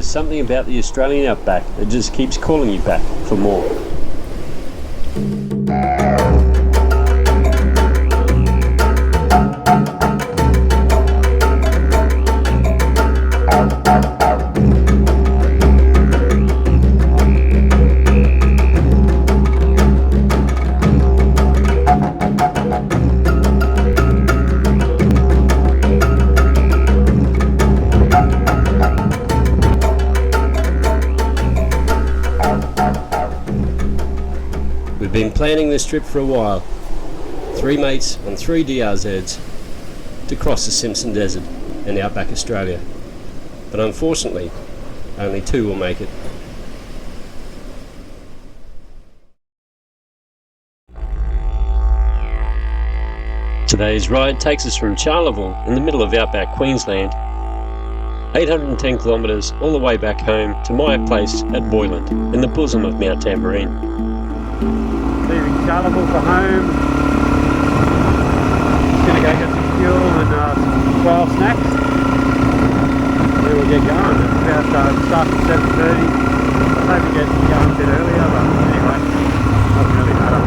There's something about the Australian outback that just keeps calling you back for more. We've been planning this trip for a while. 3 mates on 3 DRZs to cross the Simpson Desert and Outback Australia. But unfortunately, only 2 will make it. Today's ride takes us from Charleville in the middle of Outback Queensland, 810 kilometres all the way back home to my place at Boyland in the bosom of Mount Tamborine. Leaving Charleville for home. Just going to go get some fuel and some 12 snacks. Then we'll get going. It's about start at 7:30. I hope we get going a bit earlier, but anyway, doesn't really matter.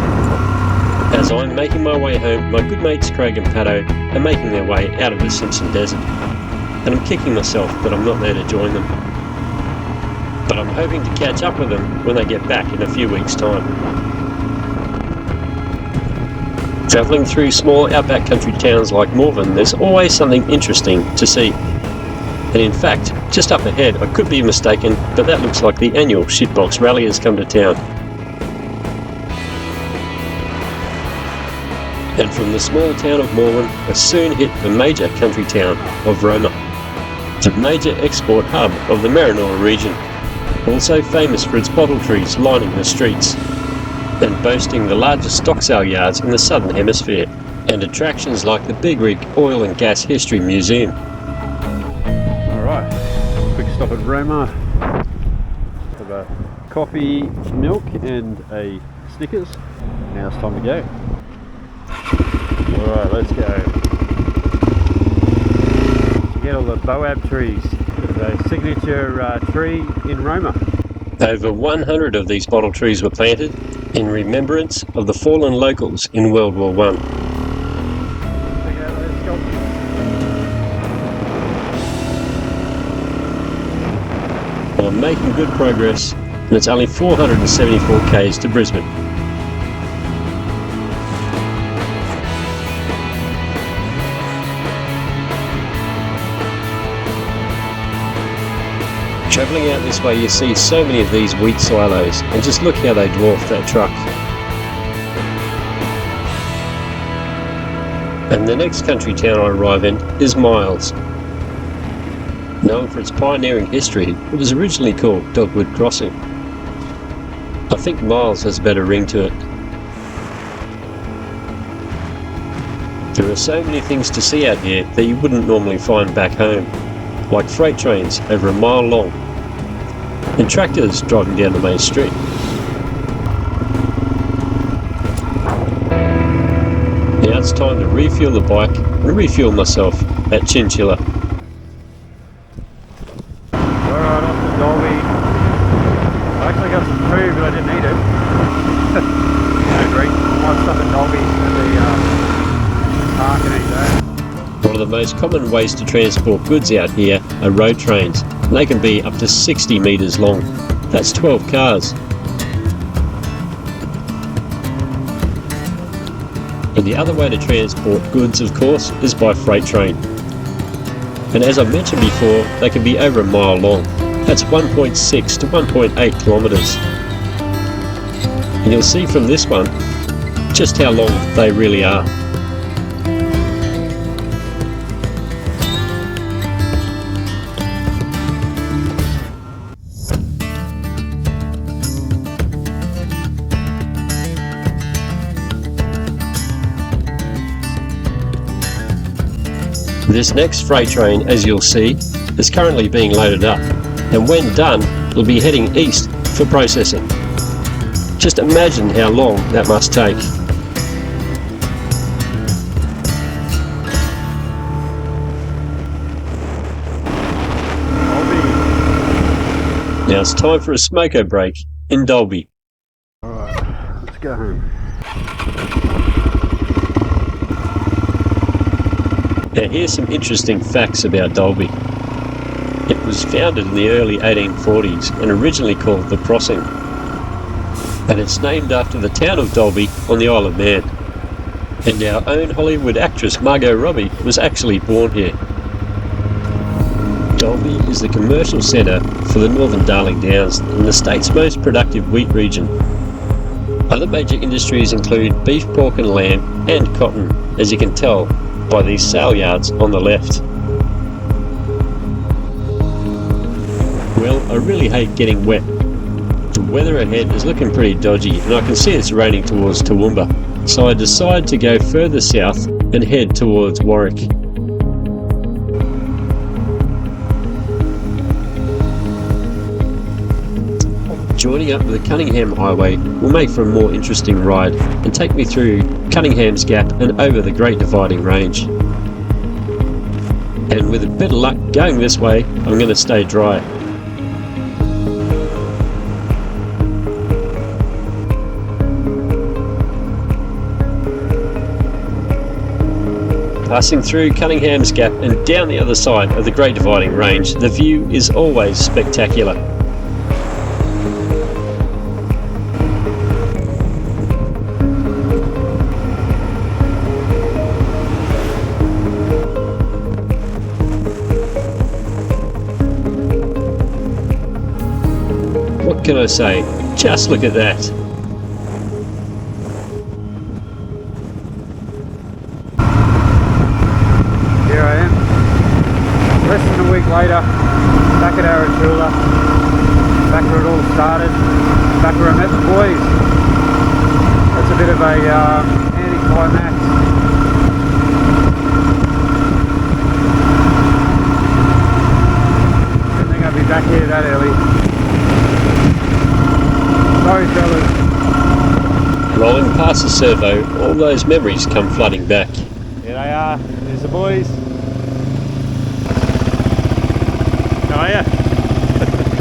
As I'm making my way home, my good mates Craig and Pato are making their way out of the Simpson Desert. And I'm kicking myself that I'm not there to join them. But I'm hoping to catch up with them when they get back in a few weeks' time. Travelling through small outback country towns like Morven, there's always something interesting to see. And in fact, just up ahead, I could be mistaken, but that looks like the annual Shitbox Rally has come to town. And from the small town of Morven, I soon hit the major country town of Roma, the major export hub of the Marinora region, also famous for its bottle trees lining the streets, and boasting the largest stock sale yards in the southern hemisphere, and attractions like the Big Rig Oil and Gas History Museum. Alright, quick stop at Roma. Have a coffee, milk and a Snickers. Now it's time to go. Alright, let's go. Get all the boab trees, the signature tree in Roma. Over 100 of these bottle trees were planted in remembrance of the fallen locals in World War I. Check out those sculptures. Well, I'm making good progress, and it's only 474 k's to Brisbane. Travelling out this way, you see so many of these wheat silos, and just look how they dwarf that truck. And the next country town I arrive in is Miles. Known for its pioneering history, it was originally called Dogwood Crossing. I think Miles has a better ring to it. There are so many things to see out here that you wouldn't normally find back home, like freight trains over a mile long, and tractors driving down the main street. Now it's time to refuel the bike and refuel myself at Chinchilla. Alright, off to Dolby. I actually got some food, but I didn't eat it. No drink. Might stop at Dolby at the park and eat that. One of the most common ways to transport goods out here are road trains. They can be up to 60 metres long. That's 12 cars. And the other way to transport goods, of course, is by freight train. And as I mentioned before, they can be over a mile long. That's 1.6 to 1.8 kilometres. And you'll see from this one just how long they really are. This next freight train, as you'll see, is currently being loaded up, and when done, it'll be heading east for processing. Just imagine how long that must take. Now it's time for a smoko break in Dalby. Alright, let's go home. Now here's some interesting facts about Dalby. It was founded in the early 1840s and originally called The Crossing. And it's named after the town of Dalby on the Isle of Man. And our own Hollywood actress Margot Robbie was actually born here. Dalby is the commercial centre for the Northern Darling Downs and the state's most productive wheat region. Other major industries include beef, pork and lamb and cotton, as you can tell by these sale yards on the left. Well, I really hate getting wet. The weather ahead is looking pretty dodgy and I can see it's raining towards Toowoomba, so I decide to go further south and head towards Warwick. Joining up with the Cunningham Highway will make for a more interesting ride and take me through Cunningham's Gap and over the Great Dividing Range. And with a bit of luck going this way, I'm going to stay dry. Passing through Cunningham's Gap and down the other side of the Great Dividing Range, the view is always spectacular. What can I say? Just look at that! Here I am, less than a week later, back at Arachula, back where it all started, back where I met the boys. That's a bit of a anti-climax. Didn't think I'd be back here that early. Sorry fellas. Rolling past the servo, all those memories come flooding back. Here they are, there's the boys. How are ya?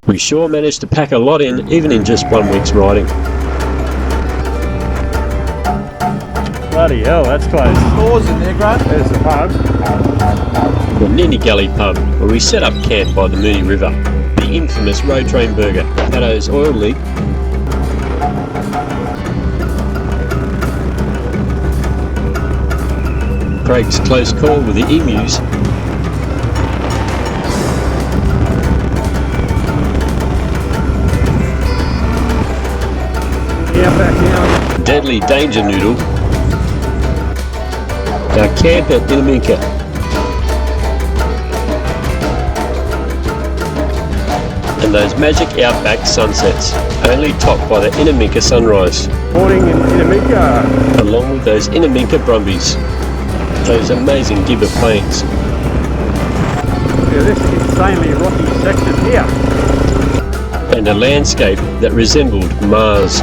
We sure managed to pack a lot in, even in just 1 week's riding. Bloody hell, that's close. Doors in there, Grant. There's the pub. The Ninny Gully pub, where we set up camp by the Moonee River. The infamous road train burger, Paddo's oil leak, Craig's close call with the emus, Deadly Danger Noodle, our camp at Inaminka, and those magic Outback sunsets, only topped by the Inaminka sunrise. Morning in Inaminka. Along with those Inaminka Brumbies, those amazing Gibber plains. Yeah, this insanely rocky section here. And a landscape that resembled Mars.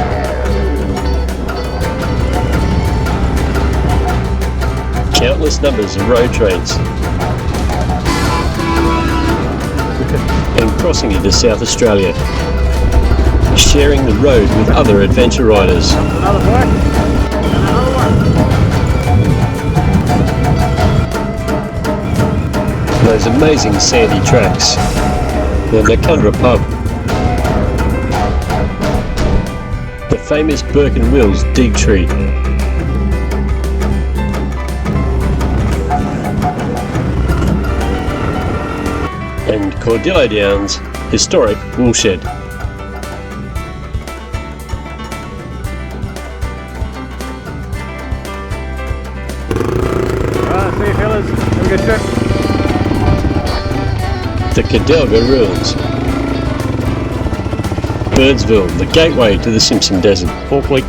Countless numbers of road trains. And crossing into South Australia. Sharing the road with other adventure riders. Another black. And another one. Those amazing sandy tracks. The Nakundra pub. The famous Burke and Wills dig tree. And Cordillo Downs historic woolshed. See you fellas. Have a good trip. The Cadelga Ruins. Birdsville, the gateway to the Simpson Desert. Hawkley.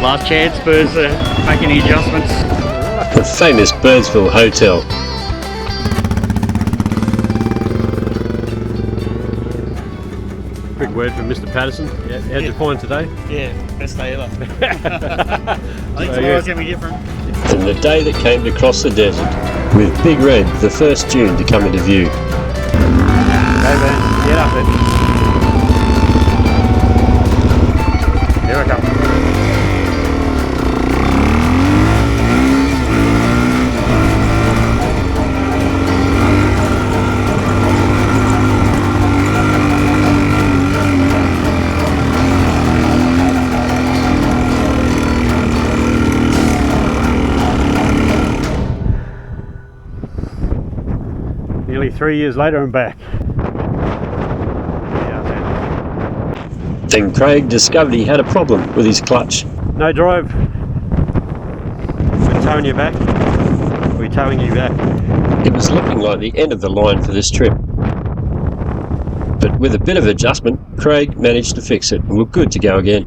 Last chance, Birds make any adjustments. The famous Birdsville Hotel. Quick word from Mr. Patterson. Yeah, how'd you find today? Yeah, best day ever. I think tomorrow's going to be different. And the day that came to cross the desert, with Big Red, the first dune to come into view. Okay then, get up then. Nearly 3 years later, I'm back. Then Craig discovered he had a problem with his clutch. No drive. We're towing you back. We're towing you back. It was looking like the end of the line for this trip. But with a bit of adjustment, Craig managed to fix it and we're good to go again.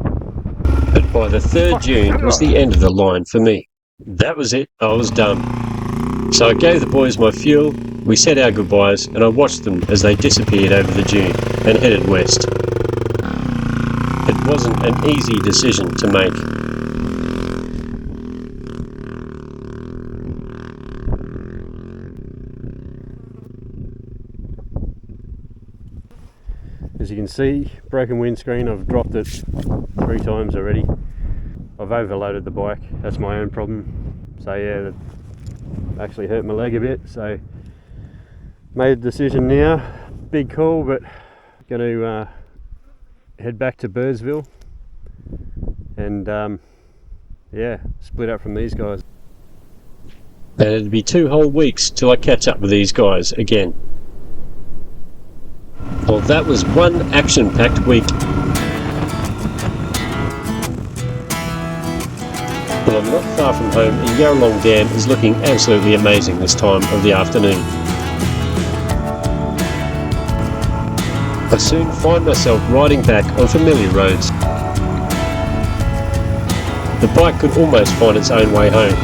But by the 3rd June, it was the end of the line for me. That was it, I was done. So I gave the boys my fuel, we said our goodbyes, and I watched them as they disappeared over the dune and headed west. It wasn't an easy decision to make. As you can see, broken windscreen. I've dropped it 3 times already. I've overloaded the bike, that's my own problem. So yeah, that actually hurt my leg a bit, so made a decision now. Big call, but going to head back to Birdsville and yeah, split up from these guys. And it'd be 2 whole weeks till I catch up with these guys again. Well, that was one action-packed week. Well, I'm not far from home and Yarralong Dam is looking absolutely amazing this time of the afternoon. I soon find myself riding back on familiar roads. The bike could almost find its own way home.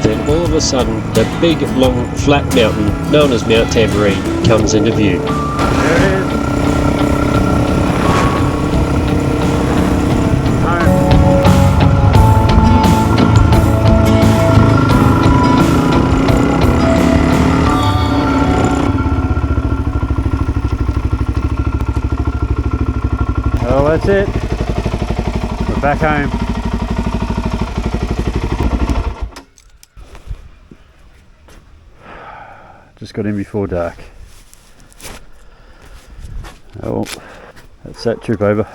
Then all of a sudden, that big, long, flat mountain known as Mount Tamborine comes into view. There it is. Well, that's it. We're back home. Just got in before dark. Oh, well, that's that trip over.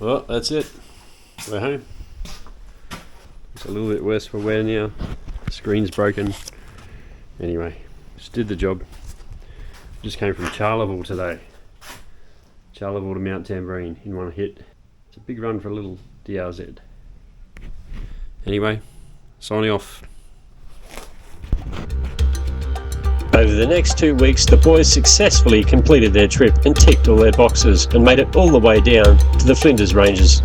Well, that's it. We're home. It's a little bit worse for wear now. The screen's broken. Anyway, just did the job. Just came from Charleville today. Charleville to Mount Tamborine in one hit. It's a big run for a little DRZ. Anyway, signing off. Over the next 2 weeks, the boys successfully completed their trip and ticked all their boxes and made it all the way down to the Flinders Ranges.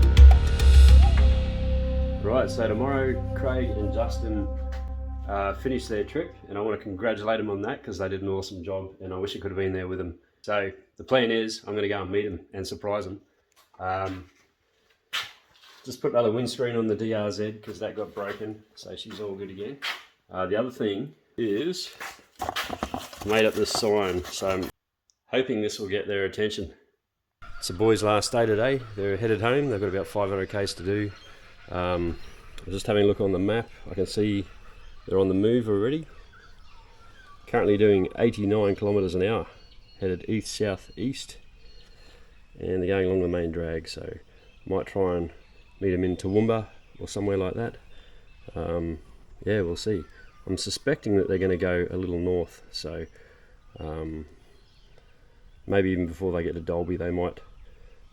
Right, so tomorrow Craig and Justin finished their trip and I want to congratulate them on that because they did an awesome job and I wish I could have been there with them. So the plan is I'm going to go and meet them and surprise them. Just put another windscreen on the DRZ because that got broken, so she's all good again. The other thing is I made up this sign, so I'm hoping this will get their attention. It's the boys' last day today. They're headed home. They've got about 500 k's to do. I'm just having a look on the map. I can see they're on the move already. Currently doing 89 kilometers an hour, headed east-south-east, and they're going along the main drag, so I might try and meet them in Toowoomba or somewhere like that. Yeah, we'll see. I'm suspecting that they're going to go a little north, so maybe even before they get to Dalby they might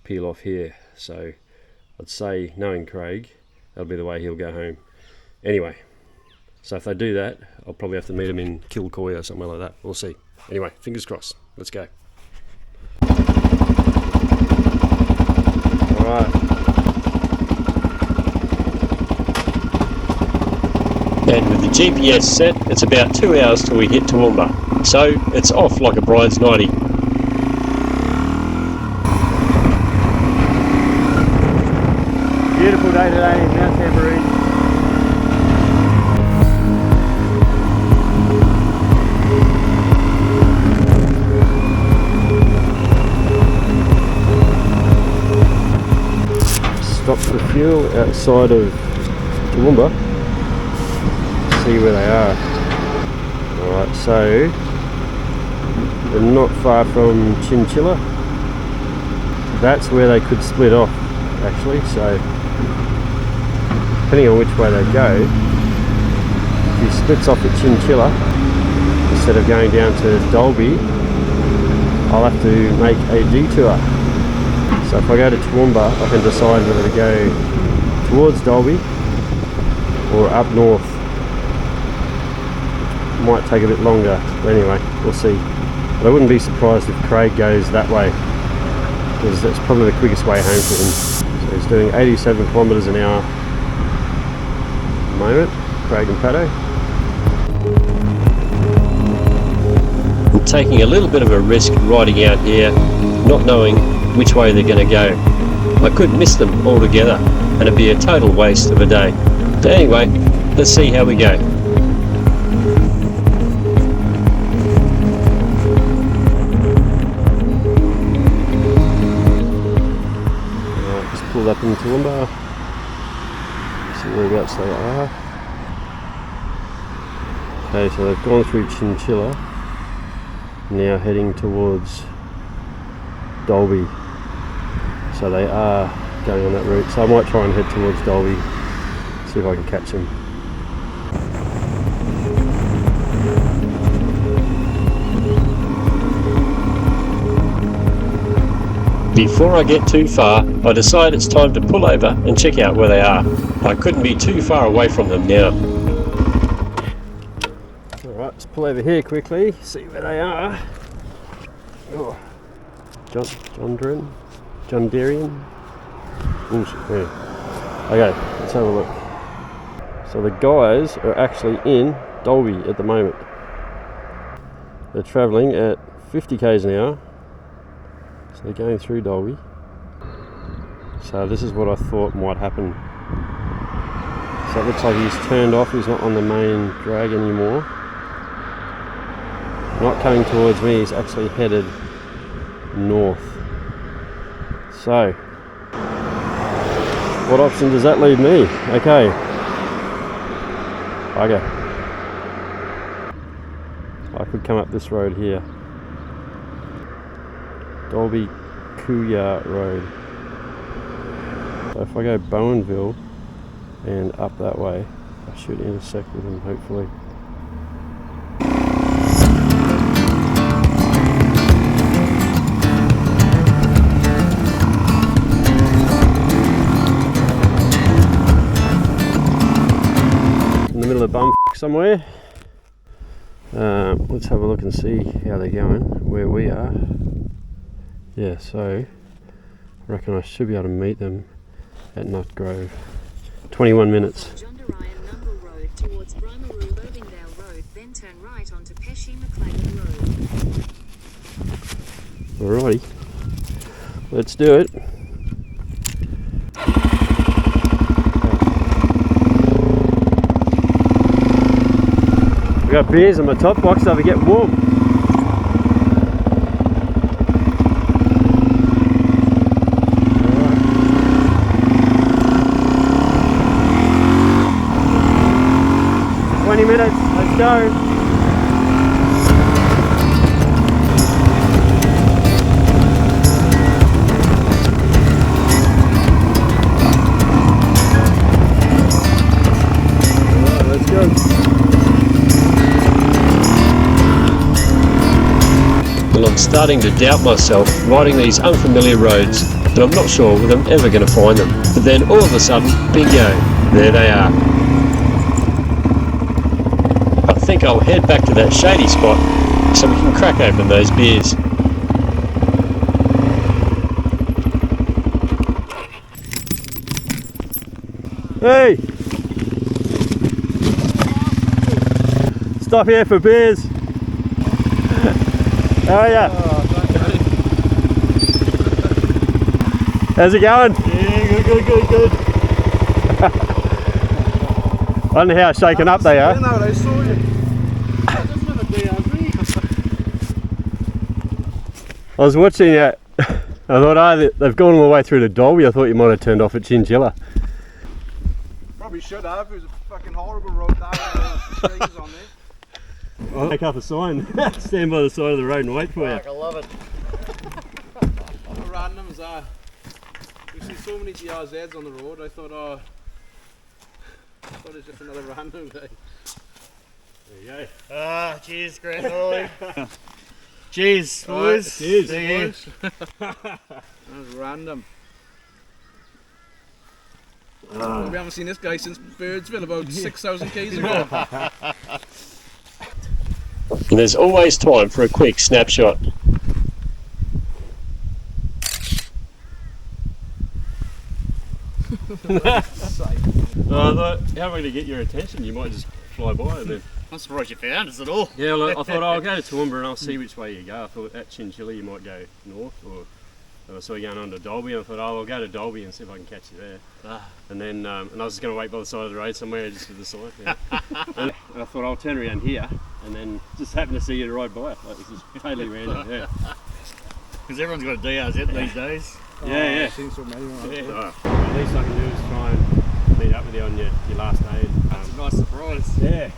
peel off here. So I'd say, knowing Craig, that'll be the way he'll go home. Anyway, so if they do that, I'll probably have to meet them in Kilcoy or somewhere like that. We'll see. Anyway, fingers crossed. Let's go. Alright. And with the GPS set, it's about 2 hours till we hit Toowoomba. So it's off like a bride's nightie. Beautiful day today in Mount Tamborine. Stop for fuel outside of Toowoomba. See where they are. Alright, so they're not far from Chinchilla. That's where they could split off actually, so depending on which way they go, if he splits off at Chinchilla instead of going down to Dalby, I'll have to make a detour. So if I go to Toowoomba, I can decide whether to go towards Dalby or up north. Might take a bit longer, but anyway, we'll see. But I wouldn't be surprised if Craig goes that way, because that's probably the quickest way home for him. So he's doing 87 kilometres an hour at the moment, Craig and Pato. I'm taking a little bit of a risk riding out here, not knowing which way they're going to go. I could miss them altogether, and it'd be a total waste of a day. So anyway, let's see how we go. Pulled up in Toowoomba, see whereabouts they are. Okay, so they've gone through Chinchilla, now heading towards Dalby. So they are going on that route, so I might try and head towards Dalby, see if I can catch them. Before I get too far, I decide it's time to pull over and check out where they are. I couldn't be too far away from them now. Alright, let's pull over here quickly, see where they are. Oh, John Darian. Okay, let's have a look. So the guys are actually in Dalby at the moment. They're travelling at 50 k's an hour. So they're going through Dalby. So this is what I thought might happen. So it looks like he's turned off, he's not on the main drag anymore. Not coming towards me, he's actually headed north. So, what option does that leave me? Okay. I could come up this road here. Dalby Kuya Road. So if I go Bowenville and up that way, I should intersect with him hopefully. In the middle of bum somewhere. Let's have a look and see how they're going, where we are. Yeah, so I reckon I should be able to meet them at Nut Grove. 21 minutes. John Ryan Number Road towards Brimaroo Irvingdale Road, then turn right onto Pesci McLean Road. Alrighty, let's do it. We got beers on my top box so we get warm. Minutes, let's go. Alright, let's go. Well, I'm starting to doubt myself riding these unfamiliar roads, and I'm not sure whether I'm ever going to find them. But then all of a sudden, bingo, there they are. I think I'll head back to that shady spot so we can crack open those beers. Hey! Stop here for beers. How are ya? How's it going? Yeah, good. I don't know how shaken up they are. I know, they saw you. I was watching it. I thought, they've gone all the way through to Dalby. I thought you might have turned off at Chinchilla. Probably should have. It was a fucking horrible road down there. Trees on there. I'll make up a sign. Stand by the side of the road and wait for you. I love it. Randoms are. We see so many DRZs on the road, I thought it was just another random guy. There you go. Ah, cheers, Grant Hurley. Cheers, boys. Cheers, boys. That was random. Well, we haven't seen this guy since Birdsville about 6,000 k's ago. And there's always time for a quick snapshot. I thought, how am I going to get your attention? You might just fly by and then. I'm surprised you found us at all. Yeah, look, I thought I'll go to Toowoomba and I'll see which way you go. I thought at Chinchilla you might go north, or I saw you going on to Dolby, and I thought, oh, I'll go to Dolby and see if I can catch you there. And then, and I was just going to wait by the side of the road somewhere, just to the side. Yeah. And I thought I'll turn around here, and then just happened to see you ride by. Like, it's just totally random. Yeah. Because everyone's got a DRZ these days. Yeah. I've seen so many. The least I can do is try and meet up with you on your last day. That's a nice surprise. Yeah.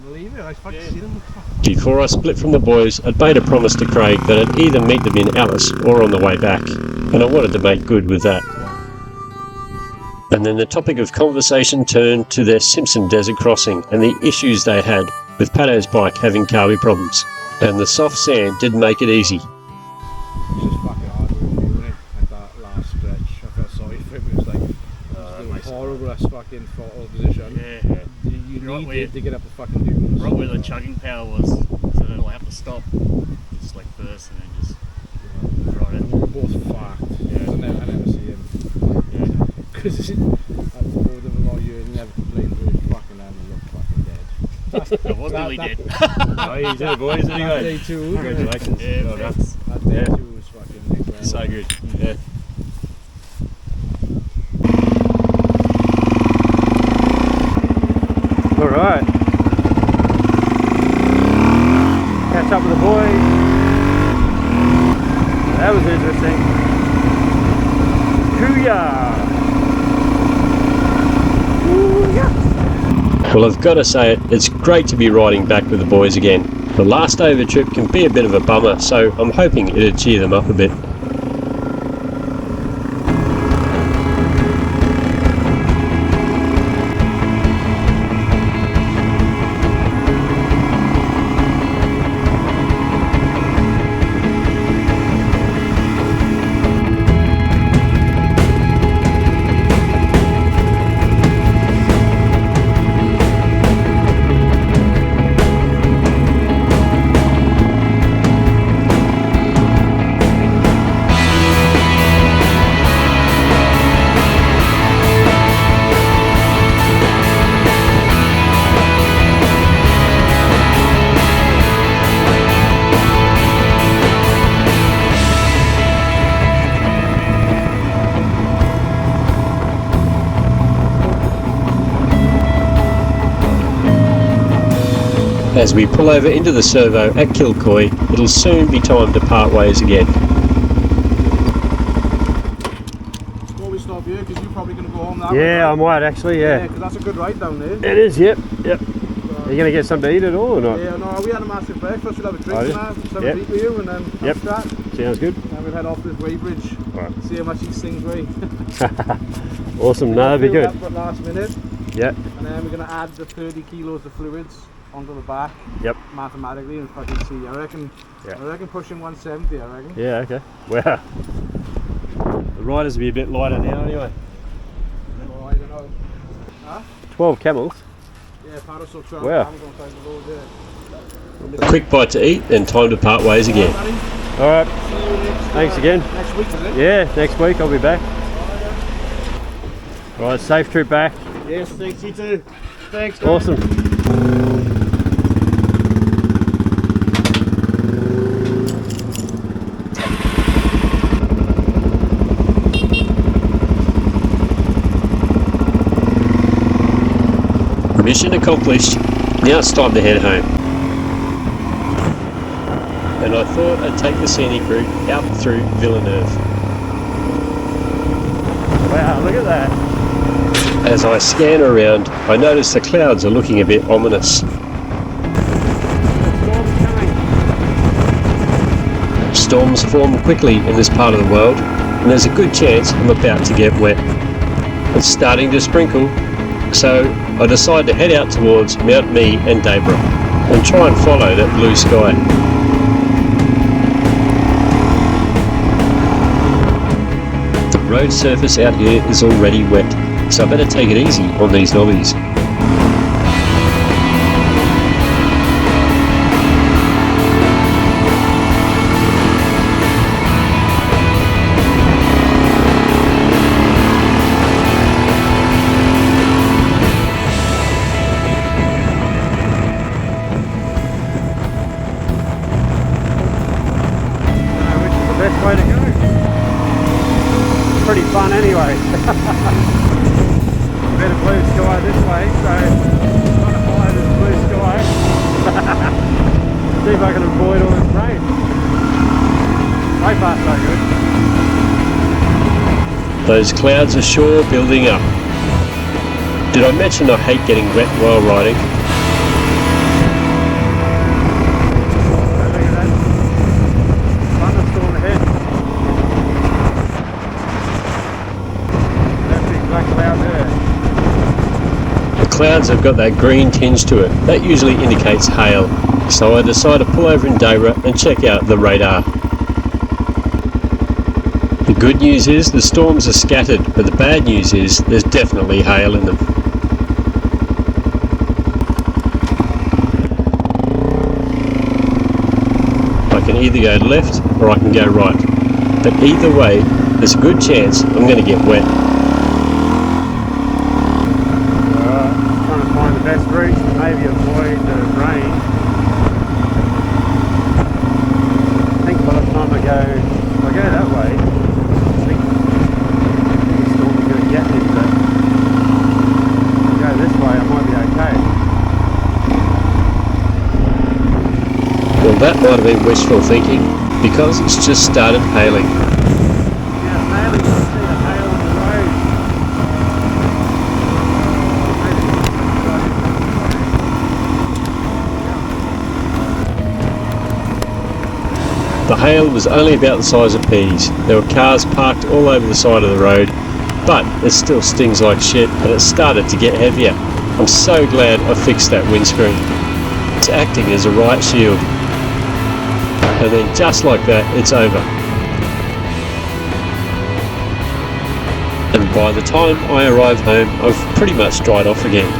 Believe it, I fucking seen him. Before I split from the boys, I'd made a promise to Craig that I'd either meet them in Alice or on the way back, and I wanted to make good with that. And then the topic of conversation turned to their Simpson Desert crossing and the issues they had with Pato's bike having carby problems. And the soft sand didn't make it easy. It's just fucking hard work, wasn't it? Like that last stretch, I felt sorry for him. It was like horrible as fucking throttle position. Yeah. You Right need where- it to get up the fucking dunes. Right where the chugging power was, so they'll have to stop. Just like first and then just right And in. we were both fucked. Yeah. I never see him. Because I've rode him a lot of years and never complained to his fucking hand and looked fucking dead. It was nearly dead. Oh, you did it, boys. That Anyway, day two. congratulations. Yeah, Well done. thanks. That day Yeah. two was fucking incredible. So good. Yeah. Alright. Catch up with the boys. That was interesting. Kuya! Well, I've got to say it's great to be riding back with the boys again. The last over trip can be a bit of a bummer, so I'm hoping it'll cheer them up a bit. As we pull over into the servo at Kilcoy, it'll soon be time to part ways again. Before we stop here, because you're probably going to go home that way. Yeah, I might actually, Yeah, yeah. because that's a good ride down there. It is, yep. Are you going to get something to eat at all or not? Yeah, no, we had a massive breakfast. We'll have a drink Oh, yeah? tonight, have Yep. a drink with you, and then have a chat. Sounds good. And we'll head off this weighbridge, Right. see how much these things weigh. Awesome, no, that'd be Fill good. up at last minute, Yeah, and then we're going to add the 30 kilos of fluids onto the back yep. mathematically and fucking see. I reckon pushing 170, I reckon. Yeah, okay. Wow. The riders will be a bit lighter now anyway. Well, I don't know. Huh? 12 camels. Yeah, parasol 12 Wow. pounds on the side of the road, yeah. A quick bite to eat and time to part ways again. Alright, See you next, thanks again. next week, is it? Yeah, next week I'll be back. Right, safe trip back. Yes, thanks, you too. Thanks, guys. Awesome. Mission accomplished. Now it's time to head home. And I thought I'd take the scenic route out through Villeneuve. Wow, look at that. As I scan around, I notice the clouds are looking a bit ominous. Storms form quickly in this part of the world, and there's a good chance I'm about to get wet. It's starting to sprinkle, so I decide to head out towards Mount Mee and Debra and try and follow that blue sky. The road surface out here is already wet, so I better take it easy on these knobbies. Way to go. Pretty fun anyway. Bit of blue sky this way, so trying to follow this blue sky. See if I can avoid all this rain. So far so good. Those clouds are sure building up. Did I mention I hate getting wet while riding? The clouds have got that green tinge to it. That usually indicates hail, so I decide to pull over in Debra and check out the radar. The good news is the storms are scattered, but the bad news is there's definitely hail in them. I can either go left or I can go right, but either way there's a good chance I'm going to get wet. Find the best route to maybe avoid the rain. I think by the time I go that way, I think the storm is going to get me, but if I go this way I might be okay. Well, that might have been wishful thinking, because it's just started hailing. Yeah, it's hailing. You can see the hail on the road. The hail was only about the size of peas. There were cars parked all over the side of the road, but it still stings like shit and it started to get heavier. I'm so glad I fixed that windscreen. It's acting as a riot shield. And then just like that, it's over. And by the time I arrive home, I've pretty much dried off again.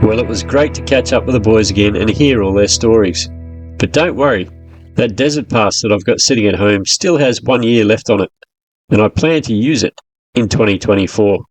Well, it was great to catch up with the boys again and hear all their stories. But don't worry, that desert pass that I've got sitting at home still has 1 year left on it, and I plan to use it in 2024.